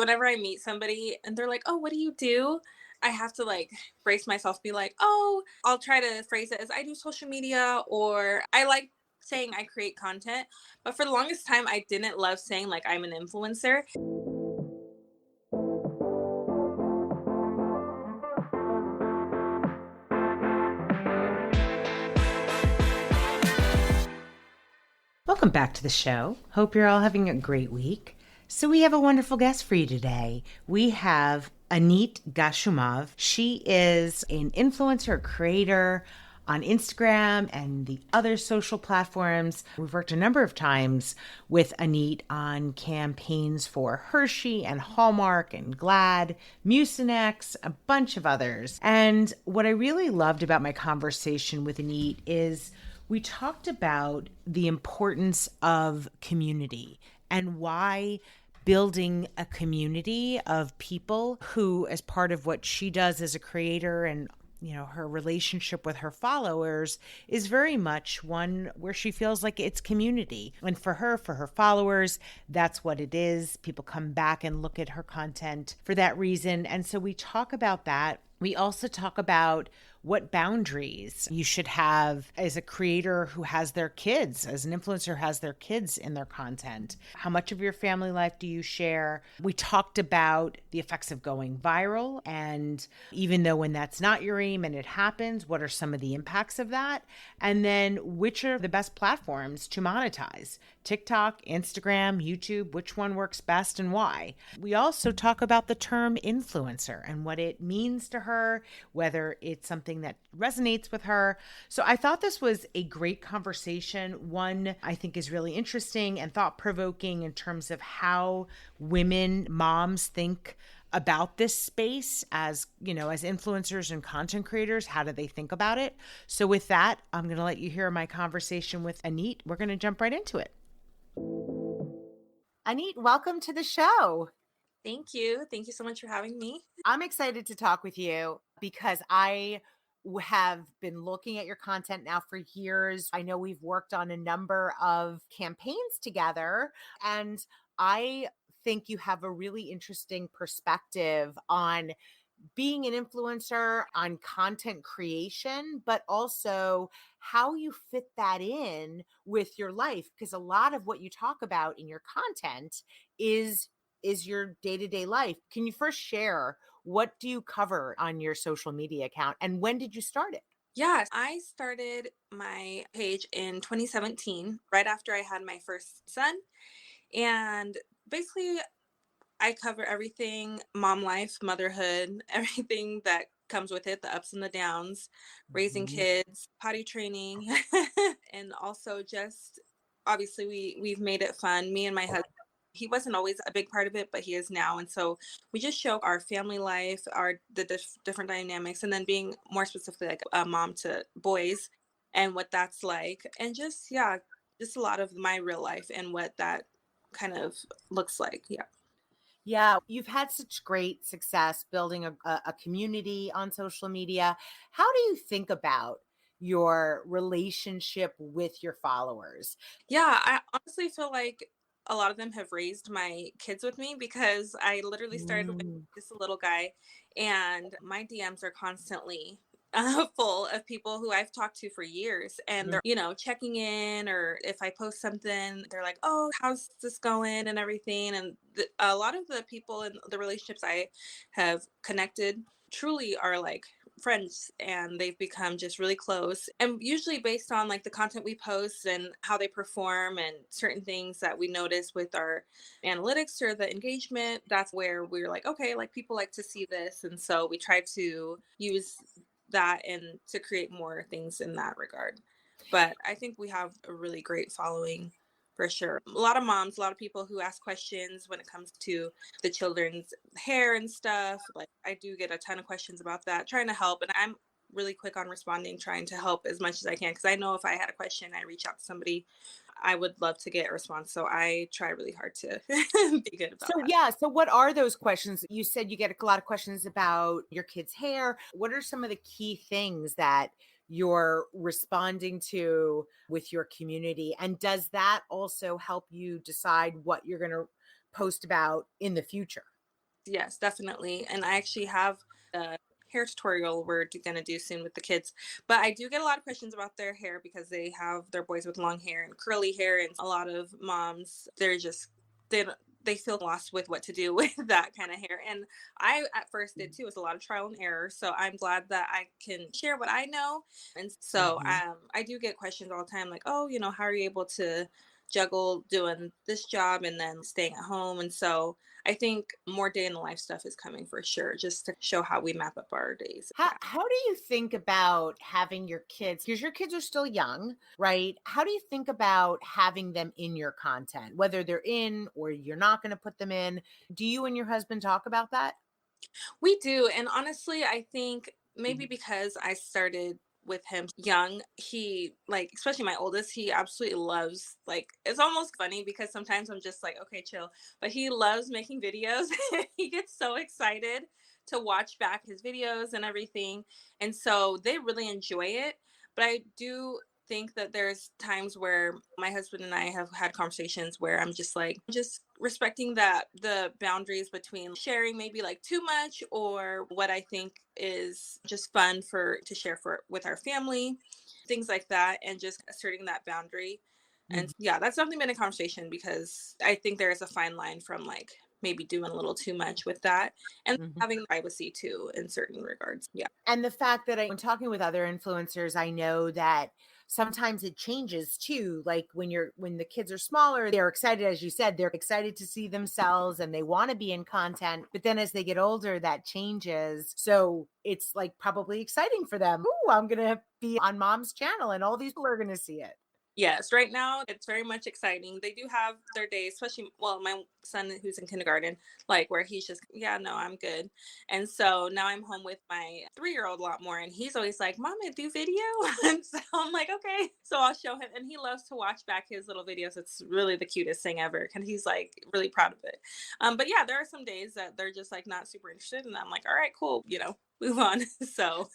Whenever I meet somebody and they're like, "Oh, what do you do?" I have to like brace myself, be like, "Oh," I'll try to phrase it as I do social media, or I like saying I create content. But for the longest time, I didn't love saying like I'm an influencer. Welcome back to the show. Hope you're all having a great week. So we have a wonderful guest for you today. We have Anite Gashumov. She is an influencer, creator on Instagram and the other social platforms. We've worked a number of times with Anite on campaigns for Hershey and Hallmark and Glad, Mucinex, a bunch of others. And what I really loved about my conversation with Anite is we talked about the importance of community and why building a community of people who, as part of what she does as a creator and her relationship with her followers is very much one where she feels like it's community. And for her followers, that's what it is. People come back and look at her content for that reason. And so we talk about that. We also talk about what boundaries you should have as a creator who has their kids, as an influencer who has their kids in their content. How much of your family life do you share? We talked about the effects of going viral, and even though when that's not your aim and it happens, what are some of the impacts of that? And then which are the best platforms to monetize? TikTok, Instagram, YouTube, which one works best and why? We also talk about the term influencer and what it means to her, whether it's something that resonates with her. So I thought this was a great conversation. One I think is really interesting and thought-provoking in terms of how women, moms think about this space as, as influencers and content creators. How do they think about it? So with that, I'm going to let you hear my conversation with Anite. We're going to jump right into it. Anite, welcome to the show. Thank you. Thank you so much for having me. I'm excited to talk with you because I have been looking at your content now for years. I know we've worked on a number of campaigns together, and I think you have a really interesting perspective on being an influencer, on content creation, but also how you fit that in with your life. Because a lot of what you talk about in your content is your day-to-day life. Can you first share what do you cover on your social media account and when did you start it? Yeah, I started my page in 2017, right after I had my first son. And basically, I cover everything mom life, motherhood, everything that comes with it, the ups and the downs, raising Mhm. kids, potty training, and also just obviously we've made it fun. Me and my husband, he wasn't always a big part of it, but he is now. And so we just show our family life, different dynamics, and then being more specifically like a mom to boys and what that's like. And just, yeah, just a lot of my real life and what that kind of looks like. Yeah. Yeah, you've had such great success building a community on social media. How do you think about your relationship with your followers? Yeah, I honestly feel like a lot of them have raised my kids with me because I literally started with Mm. just a little guy, and my DMs are constantly full of people who I've talked to for years, and they're, checking in, or if I post something, they're like, "Oh, how's this going?" and everything. And a lot of the people in the relationships I have connected truly are like friends, and they've become just really close, and usually based on like the content we post and how they perform and certain things that we notice with our analytics or the engagement. That's where we're like, okay, like people like to see this, and so we try to use that and to create more things in that regard. But I think we have a really great following for sure. A lot of moms, a lot of people who ask questions when it comes to the children's hair and stuff. Like I do get a ton of questions about that, trying to help. And I'm really quick on responding, trying to help as much as I can. Because I know if I had a question, I reach out to somebody, I would love to get a response. So I try really hard to be good about So that. yeah, so what are those questions? You said you get a lot of questions about your kids' hair. What are some of the key things that you're responding to with your community? And does that also help you decide what you're going to post about in the future? Yes, definitely. And I actually have a hair tutorial we're going to do soon with the kids. But I do get a lot of questions about their hair because they have their boys with long hair and curly hair. And a lot of moms, they, don't- they feel lost with what to do with that kind of hair. And I at first did too. It's a lot of trial and error. So I'm glad that I can share what I know. And so Mm-hmm. I do get questions all the time like, oh, how are you able to juggle doing this job and then staying at home? And so I think more day in the life stuff is coming for sure, just to show how we map up our days. Yeah. How do you think about having your kids? Because your kids are still young, right? How do you think about having them in your content, whether they're in or you're not going to put them in? Do you and your husband talk about that? We do. And honestly, I think maybe Mhm. because I started with him young, he like, especially my oldest, he absolutely loves, like, it's almost funny because sometimes I'm just like, okay, chill. But he loves making videos. He gets so excited to watch back his videos and everything. And so they really enjoy it. But I do think that there's times where my husband and I have had conversations where I'm just like, just respecting that the boundaries between sharing maybe like too much or what I think is just fun for to share for with our family, things like that, and just asserting that boundary. And Mhm. yeah, that's definitely been a conversation because I think there is a fine line from like maybe doing a little too much with that and Mhm. having privacy too in certain regards. Yeah. And the fact that when talking with other influencers, I know that sometimes it changes too. Like when the kids are smaller, they're excited, as you said, they're excited to see themselves and they want to be in content. But then as they get older, that changes. So it's like probably exciting for them. Ooh, I'm gonna be on mom's channel and all these people are gonna see it. Yes, right now it's very much exciting. They do have their days, especially, well, my son who's in kindergarten, like where he's just, yeah, no, I'm good. And so now I'm home with my 3-year-old a lot more, and he's always like, Mom, I do video. And so I'm like, okay. So I'll show him, and he loves to watch back his little videos. It's really the cutest thing ever. And he's like really proud of it. But yeah, there are some days that they're just like not super interested. And I'm like, all right, cool, move on. So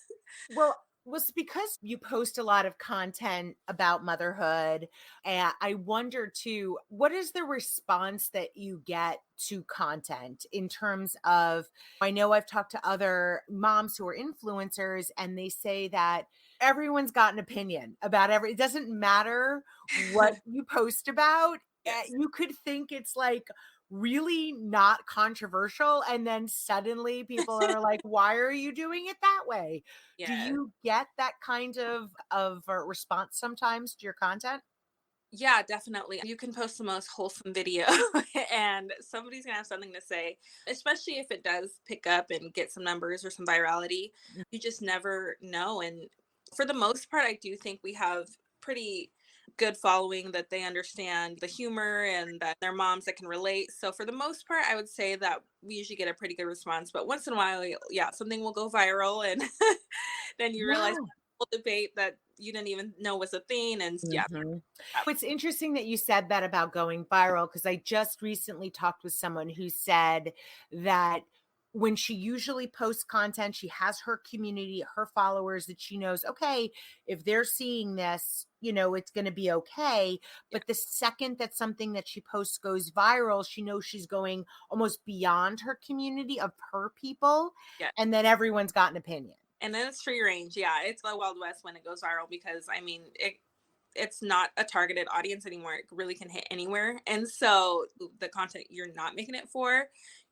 Well, was because you post a lot of content about motherhood. And I wonder too, what is the response that you get to content in terms of, I know I've talked to other moms who are influencers and they say that everyone's got an opinion about it doesn't matter what you post about. yes, You could think it's like really not controversial. And then suddenly people are like, why are you doing it that way? Do yeah. you get that kind of response sometimes to your content? Yeah, definitely. You can post the most wholesome video and somebody's gonna have something to say, especially if it does pick up and get some numbers or some virality. Mm. You just never know. And for the most part, I do think we have pretty good following that they understand the humor and that they're moms that can relate. So for the most part, I would say that we usually get a pretty good response. But once in a while, yeah, something will go viral and then you realize Yeah. whole debate that you didn't even know was a thing. And yeah. Mhm. It's interesting that you said that about going viral because I just recently talked with someone who said that when she usually posts content, she has her community, her followers that she knows, okay, if they're seeing this, it's going to be okay. Yeah. But the second that something that she posts goes viral, she knows she's going almost beyond her community of her people, Yeah. and then everyone's got an opinion. And then it's free range. Yeah, it's the Wild West when it goes viral because I mean it's not a targeted audience anymore. It really can hit anywhere. And so the content you're not making it for,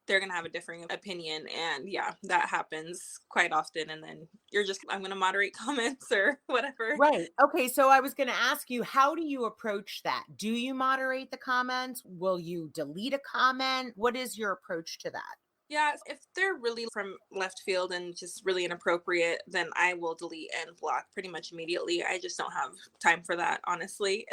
they're gonna have a differing opinion. And yeah, that happens quite often. And then you're just I'm gonna moderate comments or whatever. Right. Okay. So I was going to ask you, how do you approach that? Do you moderate the comments? Will you delete a comment? What is your approach to that? Yeah, if they're really from left field and just really inappropriate, then I will delete and block pretty much immediately. I just don't have time for that, honestly.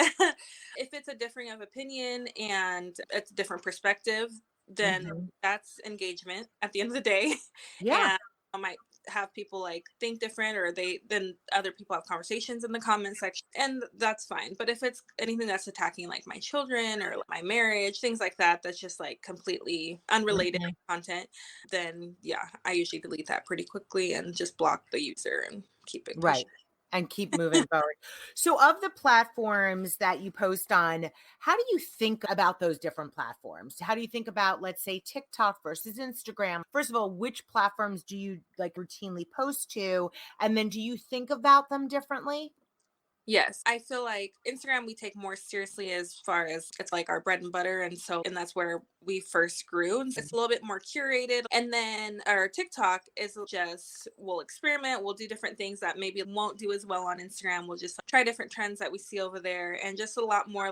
If it's a differing of opinion and it's a different perspective, then Hmm. that's engagement at the end of the day. Yeah. And I might have people like think different or then other people have conversations in the comment section and that's fine. But if it's anything that's attacking like my children or like, my marriage, things like that, that's just like completely unrelated Mhm. content, then yeah, I usually delete that pretty quickly and just block the user and keep it Right. pushing. and keep moving forward. So, of the platforms that you post on, how do you think about those different platforms? How do you think about, let's say, TikTok versus Instagram? First of all, which platforms do you like routinely post to? And then do you think about them differently? Yes, I feel like Instagram we take more seriously as far as it's like our bread and butter. And that's where we first grew. And it's a little bit more curated. And then our TikTok is just, we'll experiment, we'll do different things that maybe won't do as well on Instagram. We'll just try different trends that we see over there and just a lot more.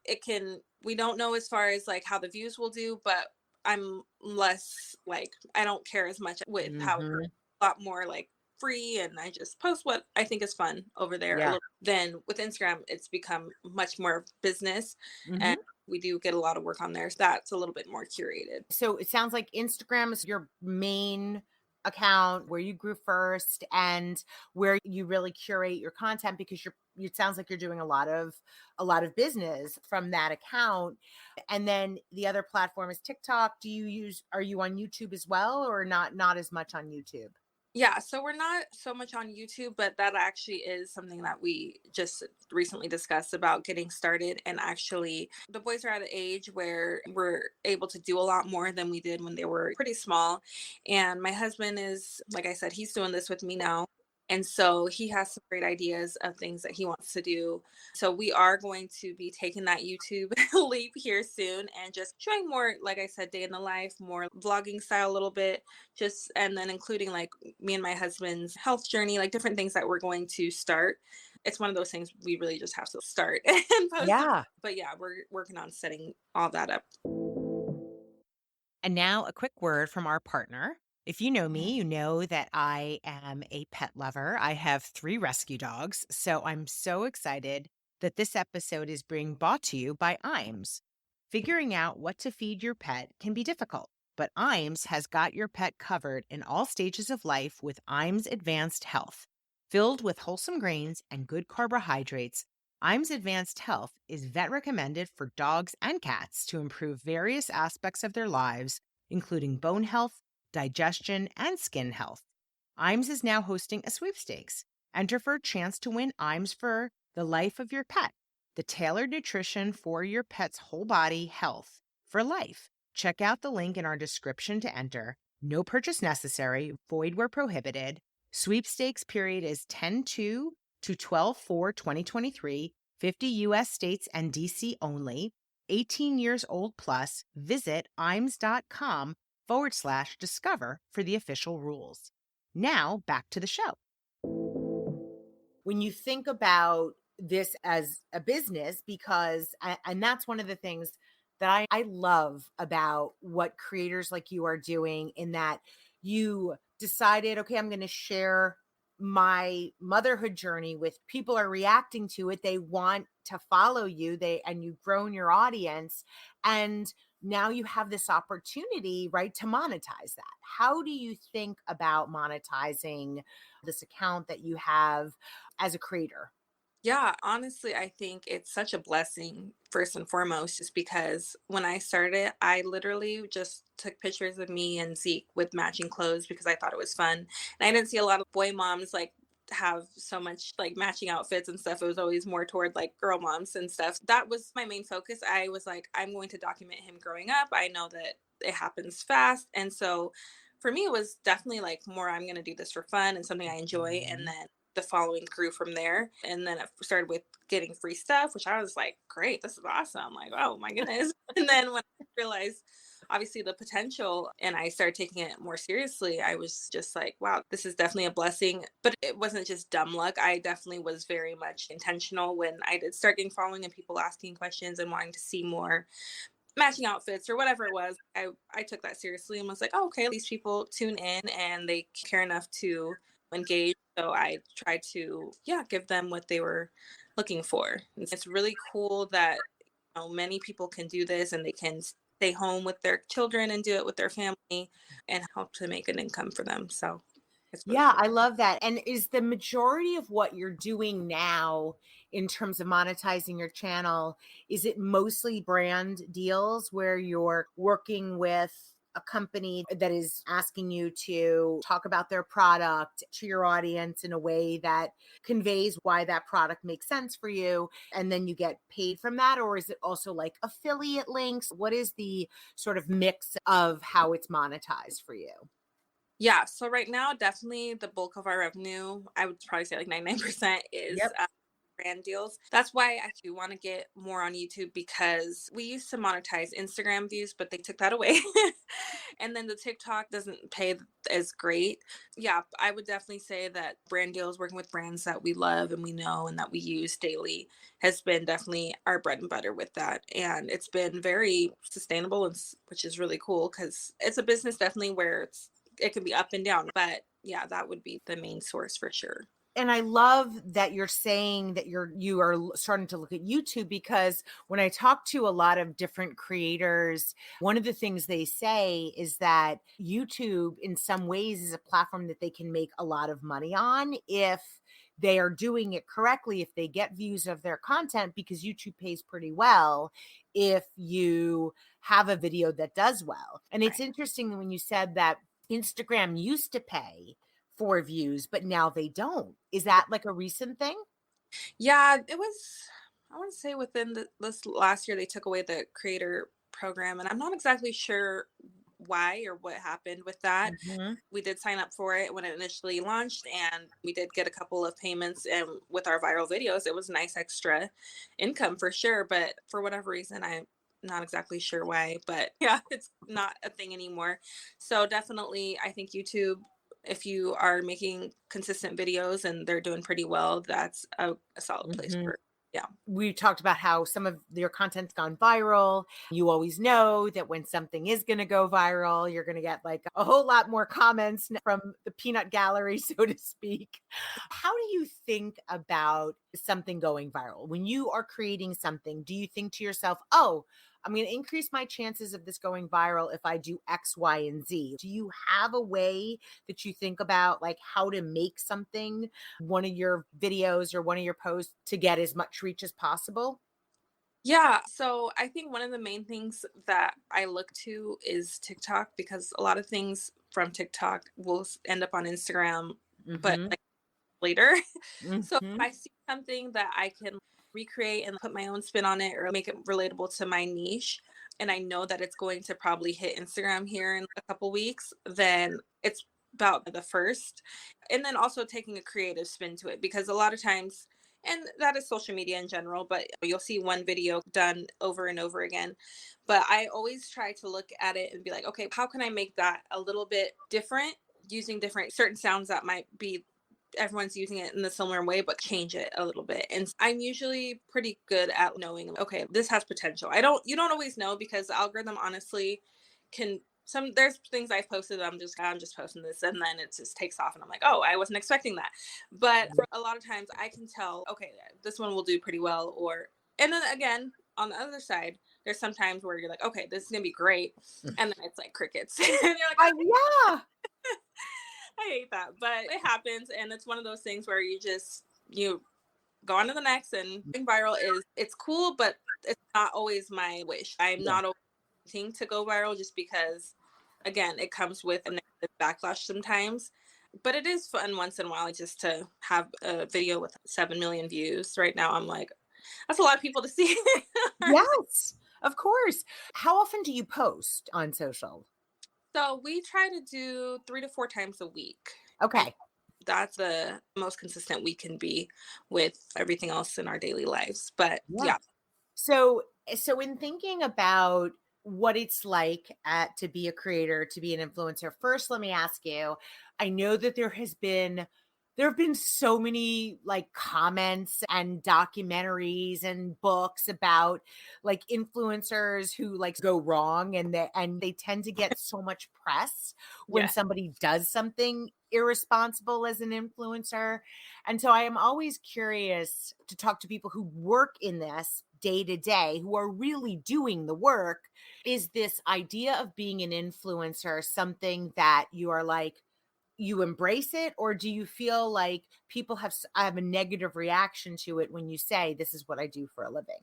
We don't know as far as like how the views will do, but I'm less like, I don't care as much with how it grows. Hmm. A lot more like free and I just post what I think is fun over there a Yeah. little. Then with Instagram, it's become much more business and Hmm. we do get a lot of work on there. So that's a little bit more curated. So it sounds like Instagram is your main account where you grew first and where you really curate your content because it sounds like you're doing a lot of business from that account. And then the other platform is TikTok. Are you on YouTube as well, or not as much on YouTube? Yeah, so we're not so much on YouTube, but that actually is something that we just recently discussed about getting started. And actually, the boys are at an age where we're able to do a lot more than we did when they were pretty small. And my husband is, like I said, he's doing this with me now. And so he has some great ideas of things that he wants to do. So we are going to be taking that YouTube leap here soon and just showing more, like I said, day in the life, more vlogging style a little bit, just and then including like me and my husband's health journey, like different things that we're going to start. It's one of those things we really just have to start and post them. Yeah. But yeah, we're working on setting all that up. And now a quick word from our partner. If you know me, you know that I am a pet lover. I have 3 rescue dogs, so I'm so excited that this episode is being brought to you by Iams. Figuring out what to feed your pet can be difficult, but Iams has got your pet covered in all stages of life with Iams Advanced Health. Filled with wholesome grains and good carbohydrates, Iams Advanced Health is vet recommended for dogs and cats to improve various aspects of their lives, including bone health, digestion, and skin health. Iams is now hosting a sweepstakes. Enter for a chance to win Iams for the life of your pet, the tailored nutrition for your pet's whole body health for life. Check out the link in our description to enter. No purchase necessary, void where prohibited. Sweepstakes period is 10/2 to 12/4/2023, 50 U.S. states and D.C. only, 18 years old plus. Visit iams.com/discover for the official rules. Now, back to the show. When you think about this as a business, and that's one of the things that I love about what creators like you are doing, in that you decided, okay, I'm going to share my motherhood journey with people are reacting to it. They want to follow you. And you've grown your audience. And now you have this opportunity, right, to monetize that. How do you think about monetizing this account that you have as a creator? Yeah, honestly, I think it's such a blessing, first and foremost, just because when I started, I literally just took pictures of me and Zeke with matching clothes because I thought it was fun. And I didn't see a lot of boy moms like have so much like matching outfits and stuff. It was always more toward like girl moms and stuff. That was my main focus. I was like, I'm going to document him growing up. I know that it happens fast. And so for me, it was definitely like more, I'm going to do this for fun and something I enjoy. And Mhm. then the following grew from there. And then it started with getting free stuff, which I was like, great, this is awesome. Like, oh my goodness. And then when I realized obviously the potential and I started taking it more seriously, I was just like, wow, this is definitely a blessing. But it wasn't just dumb luck. I definitely was very much intentional when I did start getting following and people asking questions and wanting to see more matching outfits or whatever it was. I took that seriously and was like, oh, okay, these people tune in and they care enough to engage. So I tried to, yeah, give them what they were looking for. It's really cool that many people can do this and they can stay home with their children and do it with their family and help to make an income for them. So it's really Yeah, cool. I love that. And is the majority of what you're doing now in terms of monetizing your channel, is it mostly brand deals where you're working with a company that is asking you to talk about their product to your audience in a way that conveys why that product makes sense for you, and then you get paid from that? Or is it also like affiliate links? What is the sort of mix of how it's monetized for you? Yeah, so right now, definitely the bulk of our revenue, I would probably say like 99% is Yep. brand deals. That's why I do want to get more on YouTube, because we used to monetize Instagram views, but they took that away. And then the TikTok doesn't pay as great. Yeah, I would definitely say that brand deals, working with brands that we love and we know and that we use daily, has been definitely our bread and butter with that. And it's been very sustainable, and which is really cool, because it's a business definitely where it can be up and down. But yeah, that would be the main source for sure. And I love that you're saying that you are starting to look at YouTube, because when I talk to a lot of different creators, one of the things they say is that YouTube in some ways is a platform that they can make a lot of money on if they are doing it correctly, if they get views of their content, because YouTube pays pretty well if you have a video that does well. And it's Right. interesting when you said that Instagram used to pay for views, but now they don't. Is that like a recent thing? Yeah, it was, I want to say within this last year, they took away the creator program. And I'm not exactly sure why or what happened with that. Mhm. We did sign up for it when it initially launched, and we did get a couple of payments. And with our viral videos, it was nice extra income for sure. But for whatever reason, I'm not exactly sure why. But yeah, it's not a thing anymore. So definitely, I think YouTube, if you are making consistent videos and they're doing pretty well, that's a solid place Mhm. for, yeah. We talked about how some of your content's gone viral. You always know that when something is going to go viral, you're going to get like a whole lot more comments from the peanut gallery, so to speak. How do you think about something going viral? When you are creating something, do you think to yourself, oh, I'm going to increase my chances of this going viral if I do X, Y, and Z? Do you have a way that you think about like how to make something, one of your videos or one of your posts, to get as much reach as possible? Yeah, so I think one of the main things that I look to is TikTok, because a lot of things from TikTok will end up on Instagram, but Mhm. like later. So if Mhm. I see something that I can recreate and put my own spin on it, or make it relatable to my niche, and I know that it's going to probably hit Instagram here in a couple weeks, then it's about the first. And then also taking a creative spin to it, because a lot of times, and that is social media in general, but you'll see one video done over and over again. But I always try to look at it and be like, okay, how can I make that a little bit different, using different certain sounds that might be everyone's using it in the similar way, but change it a little bit. And I'm usually pretty good at knowing, okay, this has potential. You don't always know, because the algorithm honestly can, there's things I've posted, I'm just posting this, and then it just takes off and I'm like, oh, I wasn't expecting that. But for a lot of times I can tell, okay, this one will do pretty well. Or, and then again, on the other side, there's sometimes where you're like, okay, this is gonna be great. And then it's like crickets. And you're like, Yeah. I hate that, but it happens, and it's one of those things where you go on to the next. And going viral is, it's cool, but it's not always my wish. I'm Yeah. not always wanting to go viral, just because, again, it comes with a negative backlash sometimes. But it is fun once in a while just to have a video with 7 million views. Right now, I'm like, that's a lot of people to see. Yes, of course. How often do you post on social? So we try to do 3 to 4 times a week. And Okay. that's the most consistent we can be with everything else in our daily lives. But Yeah. yeah. So in thinking about what it's like to be a creator, to be an influencer, first let me ask you, I know that there have been so many like comments and documentaries and books about like influencers who like go wrong, and they tend to get so much press when Yeah. somebody does something irresponsible as an influencer. And so I am always curious to talk to people who work in this day to day, who are really doing the work. Is this idea of being an influencer something that you are like, you embrace it, or do you feel like people have a negative reaction to it when you say, this is what I do for a living?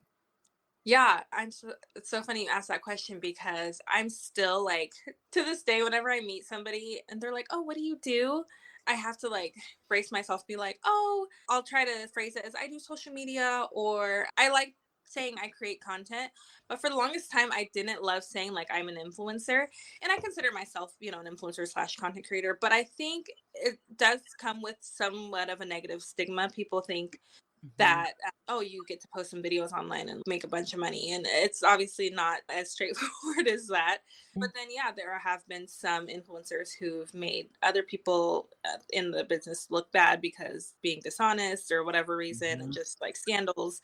Yeah, it's so funny you asked that question because I'm still like to this day whenever I meet somebody and they're like, "Oh, what do you do?" I have to like brace myself, be like, "Oh," I'll try to phrase it as I do social media, or I like saying I create content. But for the longest time I didn't love saying like I'm an influencer, and I consider myself, an influencer slash content creator, but I think it does come with somewhat of a negative stigma. People think Mhm. that oh, you get to post some videos online and make a bunch of money, and it's obviously not as straightforward as that. But then yeah, there have been some influencers who've made other people in the business look bad because being dishonest or whatever reason, and Mhm. just like scandals.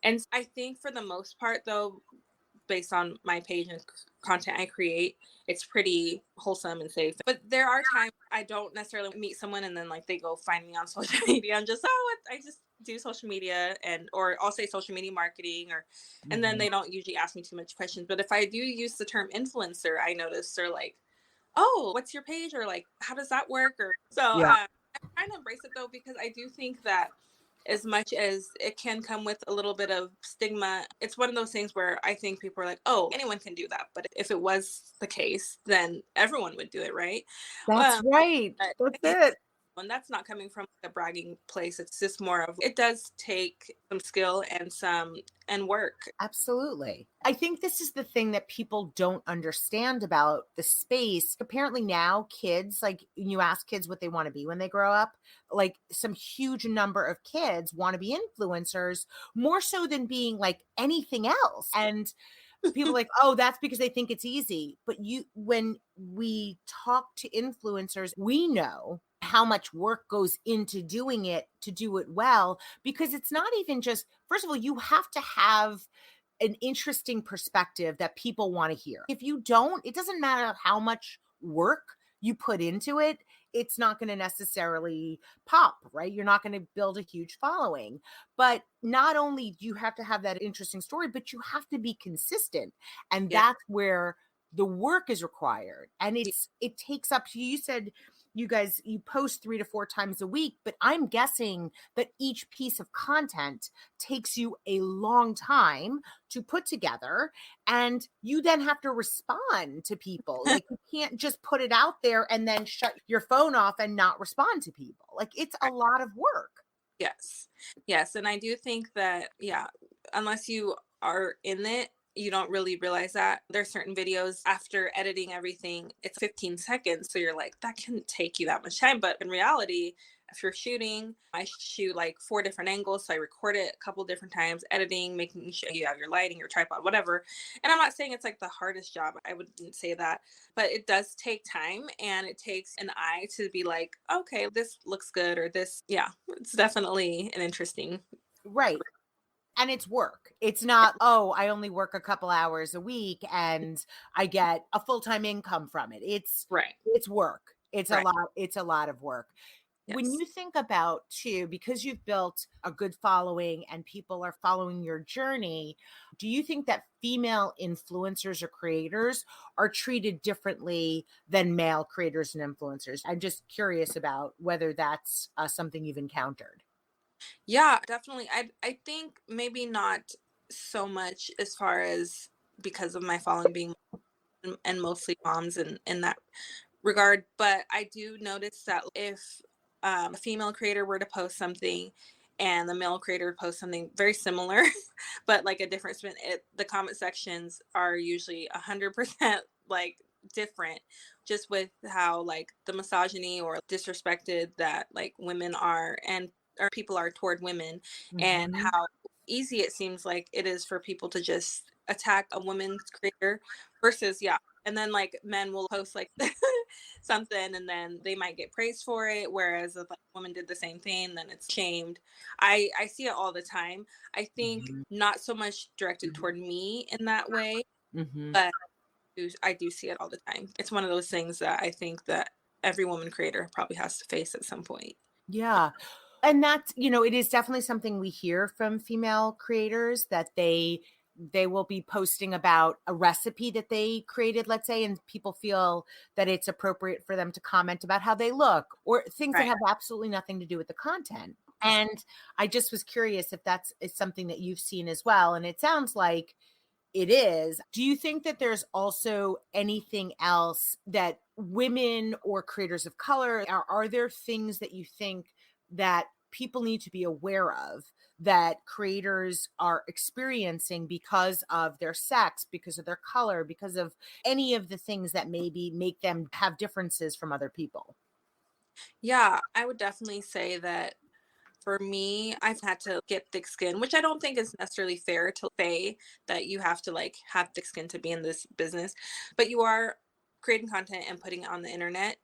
And I think for the most part though, based on my page and content I create, it's pretty wholesome and safe. But there are times I don't necessarily meet someone and then like they go find me on social media. I'm just I just do social media, and or I'll say social media marketing, or and then Mhm. they don't usually ask me too much questions. But if I do use the term influencer, I notice they're like, "Oh, what's your page?" or like, "How does that work?" Or so Yeah. I'm trying to embrace it though, because I do think that as much as it can come with a little bit of stigma, it's one of those things where I think people are like, oh, anyone can do that. But if it was the case, then everyone would do it, right? That's Um, right. but That's I think it. and that's not coming from a bragging place. It's just more of it does take some skill and some and work. Absolutely. I think this is the thing that people don't understand about the space. Apparently, now kids, like you ask kids what they want to be when they grow up, like some huge number of kids want to be influencers more so than being like anything else. And people are like, oh, that's because they think it's easy. But when we talk to influencers, we know how much work goes into doing it to do it well, because it's not even just, first of all, you have to have an interesting perspective that people want to hear. If you don't, it doesn't matter how much work you put into it, it's not going to necessarily pop, right? You're not going to build a huge following. But not only do you have to have that interesting story, but you have to be consistent. And Yeah. that's where the work is required. And it takes up, you said you guys, you post 3 to 4 times a week, but I'm guessing that each piece of content takes you a long time to put together, and you then have to respond to people. Like, you can't just put it out there and then shut your phone off and not respond to people. Like, it's a lot of work. Yes. Yes. And I do think that, yeah, unless you are in it, you don't really realize that there's certain videos after editing everything, it's 15 seconds. So you're like, that can take you that much time. But in reality, if you're shooting, I shoot like 4 different angles. So I record it a couple different times, editing, making sure you have your lighting, your tripod, whatever. And I'm not saying it's like the hardest job. I wouldn't say that, but it does take time, and it takes an eye to be like, okay, this looks good, or this, yeah, it's definitely an interesting. Right. And it's work. It's not, oh, I only work a couple hours a week and I get a full-time income from it. Right. It's work. Right. It's a lot of work. When Yes. you think about too, because you've built a good following and people are following your journey, do you think that female influencers or creators are treated differently than male creators and influencers? I'm just curious about whether that's something you've encountered. Yeah, definitely. I think maybe not so much as far as because of my following being and mostly moms and in that regard, but I do notice that if a female creator were to post something and the male creator posts something very similar, but like a different spin, the comment sections are usually 100% like different, just with how like the misogyny or disrespected that like women are, and or people are toward women, and Mhm. how easy it seems like it is for people to just attack a woman's creator versus, yeah, and then like men will post like something and then they might get praised for it, whereas if like a woman did the same thing then it's shamed. I see it all the time. I think Mhm. not so much directed toward me in that way, Mhm. but I do see it all the time. It's one of those things that I think that every woman creator probably has to face at some point. Yeah. And that's, it is definitely something we hear from female creators, that they will be posting about a recipe that they created, let's say, and people feel that it's appropriate for them to comment about how they look or things that Right. have absolutely nothing to do with the content. And I just was curious if that's is something that you've seen as well. And it sounds like it is. Do you think that there's also anything else that women or creators of color are there things that you think that people need to be aware of that creators are experiencing because of their sex, because of their color, because of any of the things that maybe make them have differences from other people? Yeah, I would definitely say that for me, I've had to get thick skin, which I don't think is necessarily fair to say that you have to like have thick skin to be in this business, but you are creating content and putting it on the internet.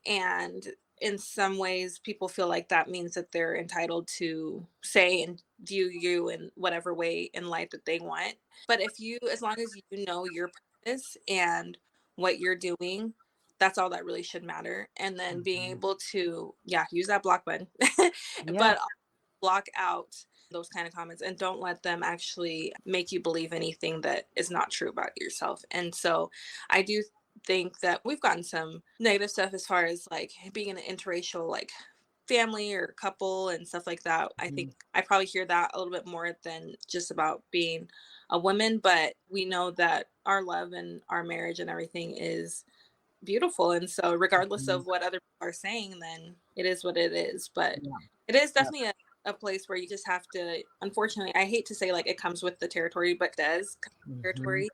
And in some ways, people feel like that means that they're entitled to say and view you in whatever way in life that they want. But if you, as long as you know your purpose and what you're doing, that's all that really should matter. And then being Mhm. able to, yeah, use that block button, Yeah. but block out those kind of comments and don't let them actually make you believe anything that is not true about yourself. And so I do think that we've gotten some negative stuff as far as like being in an interracial like family or couple and stuff like that. I think Mhm. I probably hear that a little bit more than just about being a woman, but we know that our love and our marriage and everything is beautiful. And so regardless Mhm. of what other people are saying, then it is what it is. But Yeah. it is Yep. definitely a place where you just have to, unfortunately, I hate to say like it comes with the territory, but it does come with the Mhm. territory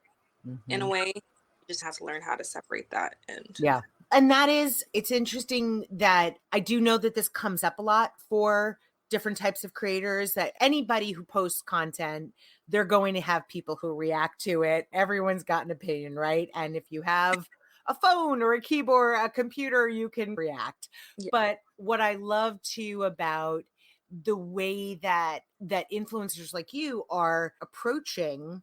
in a Mhm. way. You just have to learn how to separate that. And Yeah. And that is, it's interesting that I do know that this comes up a lot for different types of creators, that anybody who posts content, they're going to have people who react to it. Everyone's got an opinion, right? And if you have a phone or a keyboard, a computer, you can react. yeah, But what I love too about the way that influencers like you are approaching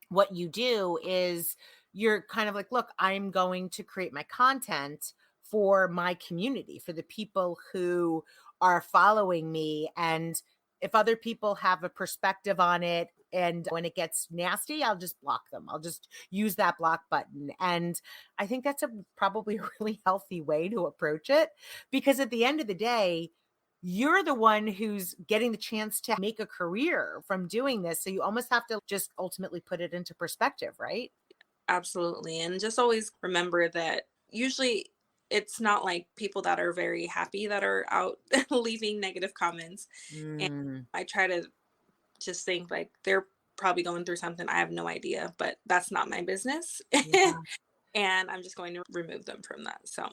what you do is you're kind of like, look, I'm going to create my content for my community, for the people who are following me. And if other people have a perspective on it, and when it gets nasty, I'll just block them. I'll just use that block button. And I think that's probably a really healthy way to approach it, because at the end of the day, you're the one who's getting the chance to make a career from doing this. So you almost have to just ultimately put it into perspective, right? absolutely. And just always remember that usually it's not like people that are very happy that are out leaving negative comments. And Mm, I try to just think like they're probably going through something I have no idea, but that's not my business. yeah. And I'm just going to remove them from that. So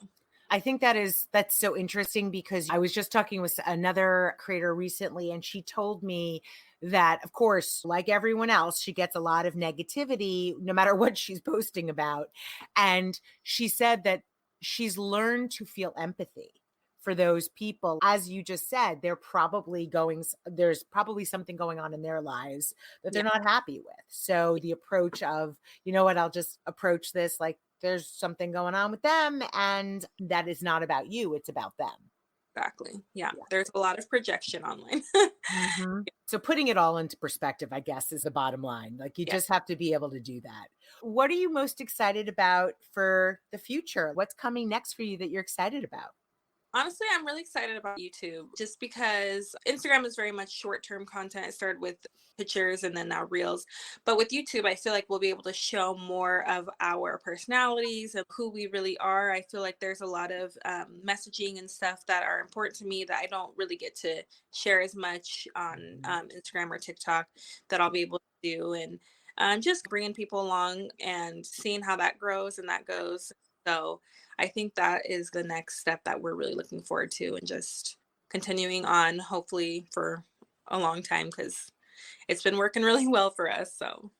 I think that's so interesting, because I was just talking with another creator recently, and she told me that, of course, like everyone else, she gets a lot of negativity no matter what she's posting about. And she said that she's learned to feel empathy for those people. As you just said, there's probably something going on in their lives that they're yeah, not happy with. So the approach of, you know what, I'll just approach this like there's something going on with them, and that is not about you, it's about them. exactly. Yeah. Yeah. There's a lot of projection online. Mhm. So putting it all into perspective, I guess, is the bottom line. Like, you Yeah. just have to be able to do that. What are you most excited about for the future? What's coming next for you that you're excited about? Honestly, I'm really excited about YouTube just because Instagram is very much short term content. It started with pictures and then now reels. But with YouTube, I feel like we'll be able to show more of our personalities and who we really are. I feel like there's a lot of messaging and stuff that are important to me that I don't really get to share as much on Mhm. Instagram or TikTok that I'll be able to do. And just bringing people along and seeing how that grows and that goes. So, I think that is the next step that we're really looking forward to and just continuing on, hopefully, for a long time because it's been working really well for us. So,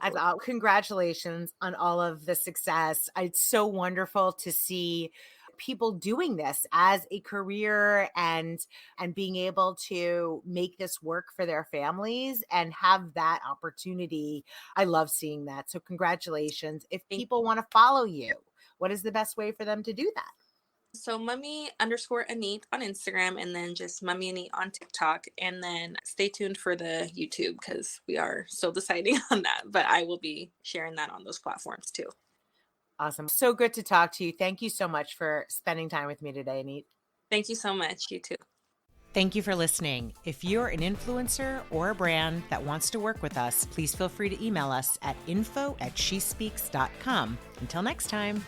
As thankfully. congratulations on all of the success. It's so wonderful to see people doing this as a career, and being able to make this work for their families and have that opportunity. I love seeing that. So congratulations. If Thank people want to follow you, what is the best way for them to do that? So, mummy_Anite on Instagram and then just mummy Anite on TikTok. And then stay tuned for the YouTube because we are still deciding on that. But I will be sharing that on those platforms too. Awesome. So good to talk to you. Thank you so much for spending time with me today, Neat. Thank you so much. You too. Thank you for listening. If you're an influencer or a brand that wants to work with us, please feel free to email us at info@shespeaks.com. Until next time.